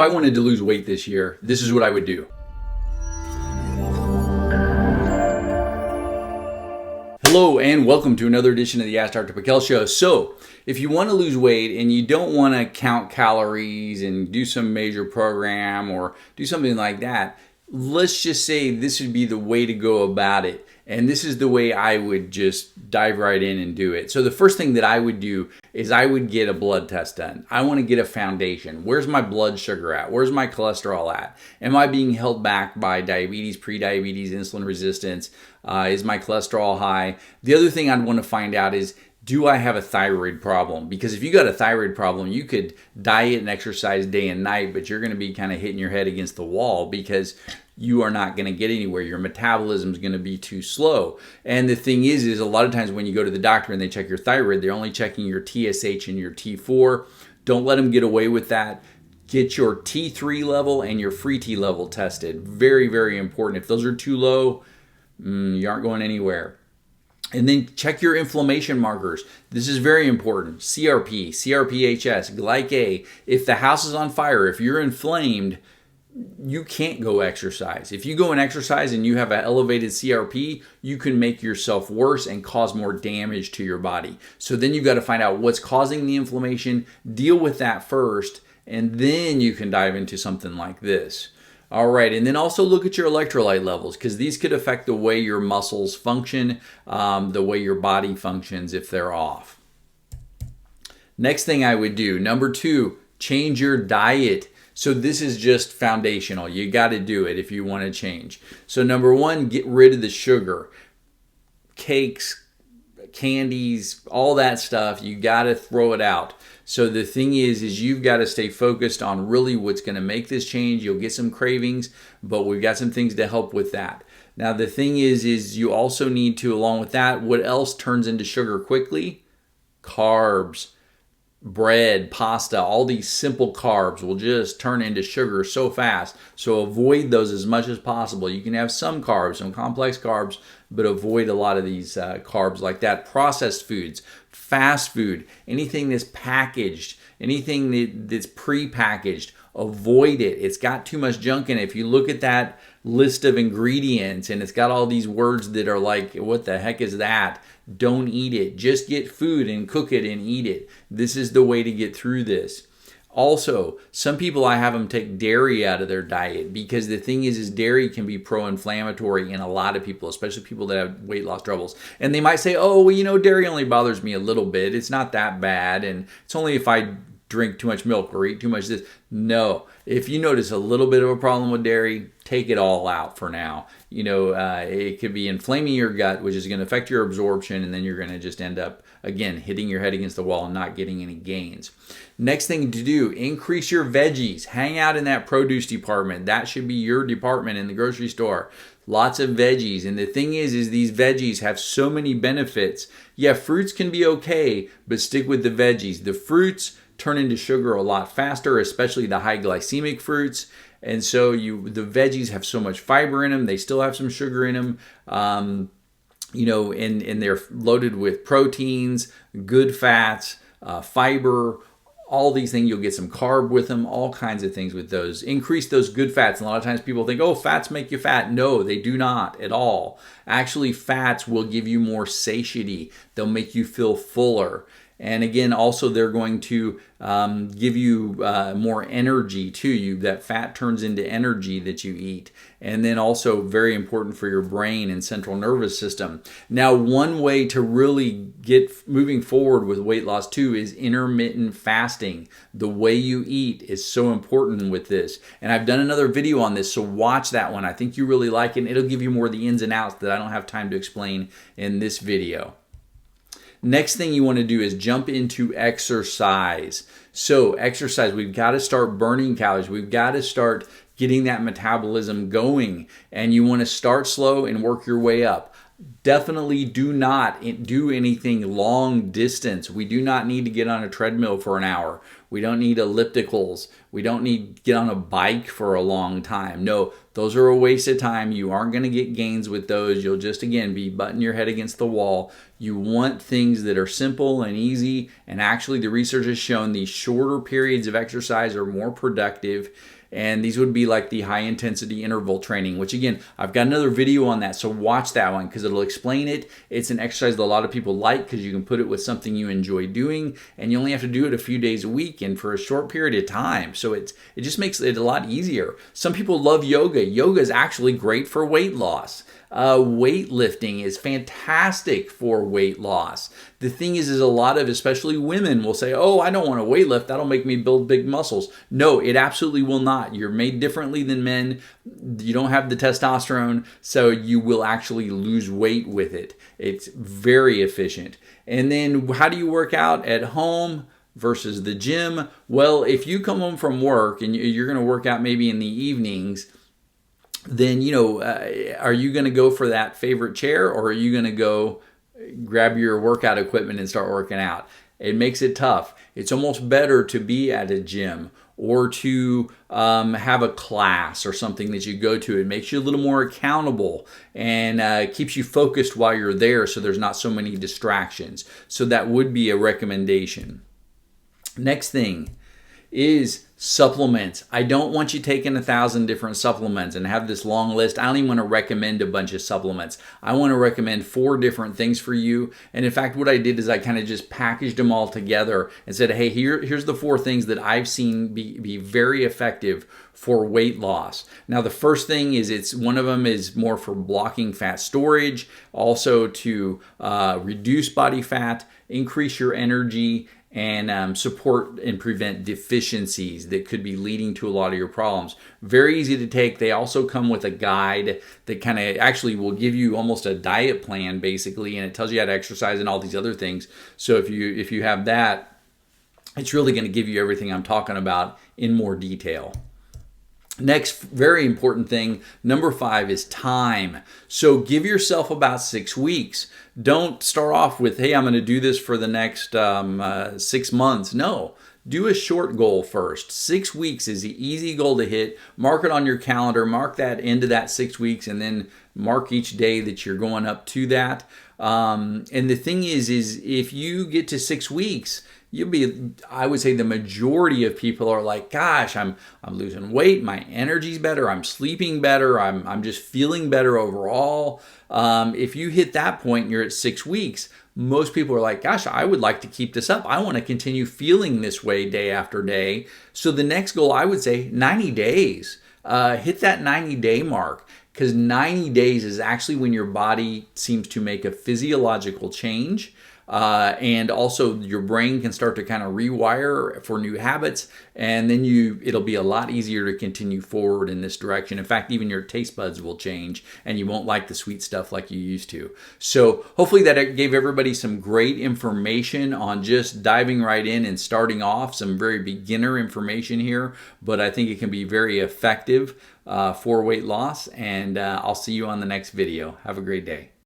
I wanted to lose weight this year, this is what I would do. Hello and welcome to another edition of the Ask Dr. Pickel Show. So, if you want to lose weight and you don't want to count calories and do some major program or do something like that, let's just say this would be the way to go about it. And this is the way I would just dive right in and do it. So the first thing that I would do is I would get a blood test done. I want to get a foundation. Where's my blood sugar at? Where's my cholesterol at? Am I being held back by diabetes, prediabetes, insulin resistance? Is my cholesterol high? The other thing I'd want to find out is, do I have a thyroid problem? Because if you got a thyroid problem, you could diet and exercise day and night, but you're going to be kind of hitting your head against the wall because you are not going to get anywhere. Your metabolism is going to be too slow. And the thing is a lot of times when you go to the doctor and they check your thyroid, they're only checking your TSH and your T4. Don't let them get away with that. Get your T3 level and your free T level tested. Very, very important. If those are too low, you aren't going anywhere. And then check your inflammation markers. This is very important. CRP, CRPHS, Glyc-A. If the house is on fire, if you're inflamed, you can't go exercise. If you go and exercise and you have an elevated CRP, you can make yourself worse and cause more damage to your body. So then you got to find out what's causing the inflammation, deal with that first, and then you can dive into something like this. All right, and then also look at your electrolyte levels because these could affect the way your muscles function, the way your body functions if they're off. Next thing I would do, number 2, change your diet. So this is just foundational. You got to do it if you want to change. So number 1, get rid of the sugar. Cakes, candies, all that stuff, you got to throw it out. So the thing is you've got to stay focused on really what's going to make this change. You'll get some cravings, but we've got some things to help with that. Now the thing is you also need to, along with that, what else turns into sugar quickly? Carbs. Bread, pasta, all these simple carbs will just turn into sugar so fast. So avoid those as much as possible. You can have some carbs, some complex carbs, but avoid a lot of these carbs like that. Processed foods, fast food, anything that's packaged, anything that's pre-packaged, avoid it. It's got too much junk in it. If you look at that list of ingredients and it's got all these words that are like, what the heck is that? Don't eat it. Just get food and cook it and eat it. This is the way to get through this. Also, some people, I have them take dairy out of their diet because the thing is dairy can be pro-inflammatory in a lot of people, especially people that have weight loss troubles. And they might say, oh, well, dairy only bothers me a little bit. It's not that bad. And it's only if I drink too much milk or eat too much this. No, if you notice a little bit of a problem with dairy, take it all out for now. It could be inflaming your gut, which is going to affect your absorption, and then you're going to just end up, again, hitting your head against the wall and not getting any gains. Next thing to do, increase your veggies. Hang out in that produce department. That should be your department in the grocery store. Lots of veggies. And the thing is these veggies have so many benefits. Yeah, fruits can be okay, but stick with the veggies. The fruits turn into sugar a lot faster, especially the high glycemic fruits. And so the veggies have so much fiber in them. They still have some sugar in them. And they're loaded with proteins, good fats, fiber, all these things. You'll get some carb with them, all kinds of things with those. Increase those good fats. And a lot of times people think, oh, fats make you fat. No, they do not at all. Actually, fats will give you more satiety. They'll make you feel fuller. And again, also they're going to give you more energy to you. That fat turns into energy that you eat. And then also very important for your brain and central nervous system. Now, one way to really get moving forward with weight loss too is intermittent fasting. The way you eat is so important with this. And I've done another video on this, so watch that one. I think you really like it. And it'll give you more of the ins and outs that I don't have time to explain in this video. Next thing you want to do is jump into exercise. So exercise, we've got to start burning calories. We've got to start getting that metabolism going. And you want to start slow and work your way up. Definitely do not do anything long distance. We do not need to get on a treadmill for an hour. We don't need ellipticals. We don't need to get on a bike for a long time. No, those are a waste of time. You aren't going to get gains with those. You'll just, again, be butting your head against the wall. You want things that are simple and easy. And actually, the research has shown these shorter periods of exercise are more productive. And these would be like the high intensity interval training, which again, I've got another video on that. So watch that one because it'll explain it. It's an exercise that a lot of people like because you can put it with something you enjoy doing, and you only have to do it a few days a week and for a short period of time. So it just makes it a lot easier. Some people love yoga. Yoga is actually great for weight loss. Weightlifting is fantastic for weight loss. The thing is a lot of, especially women, will say, oh, I don't want to weightlift. That'll make me build big muscles. No, it absolutely will not. You're made differently than men. You don't have the testosterone, so you will actually lose weight with it. It's very efficient. And then how do you work out at home versus the gym? Well, if you come home from work and you're going to work out maybe in the evenings, then, are you going to go for that favorite chair, or are you going to go grab your workout equipment and start working out? It makes it tough. It's almost better to be at a gym or to have a class or something that you go to. It makes you a little more accountable and keeps you focused while you're there, so there's not so many distractions. So that would be a recommendation. Next thing is supplements. I don't want you taking 1,000 different supplements and have this long list. I don't even want to recommend a bunch of supplements. I want to recommend 4 different things for you. And in fact, what I did is I kind of just packaged them all together and said, hey, here's the 4 things that I've seen be very effective for weight loss. Now, the first thing is one of them is more for blocking fat storage, also to reduce body fat, increase your energy, and support and prevent deficiencies that could be leading to a lot of your problems. Very easy to take. They also come with a guide that kind of actually will give you almost a diet plan basically, and it tells you how to exercise and all these other things. So if you have that, it's really going to give you everything I'm talking about in more detail. Next, very important thing, number 5 is time. So give yourself about 6 weeks. Don't start off with, hey, I'm going to do this for the next 6 months. No, do a short goal first. 6 weeks is the easy goal to hit. Mark it on your calendar. Mark that into that 6 weeks, and then mark each day that you're going up to that. And the thing is if you get to 6 weeks, I would say the majority of people are like, gosh, I'm losing weight, my energy's better, I'm sleeping better, I'm just feeling better overall. If you hit that point and you're at 6 weeks, most people are like, gosh, I would like to keep this up. I want to continue feeling this way day after day. So the next goal, I would say 90 days. Hit that 90-day mark, because 90 days is actually when your body seems to make a physiological change. And also your brain can start to kind of rewire for new habits, and then it'll be a lot easier to continue forward in this direction. In fact, even your taste buds will change and you won't like the sweet stuff like you used to. So hopefully that gave everybody some great information on just diving right in and starting off, some very beginner information here, but I think it can be very effective for weight loss, and I'll see you on the next video. Have a great day.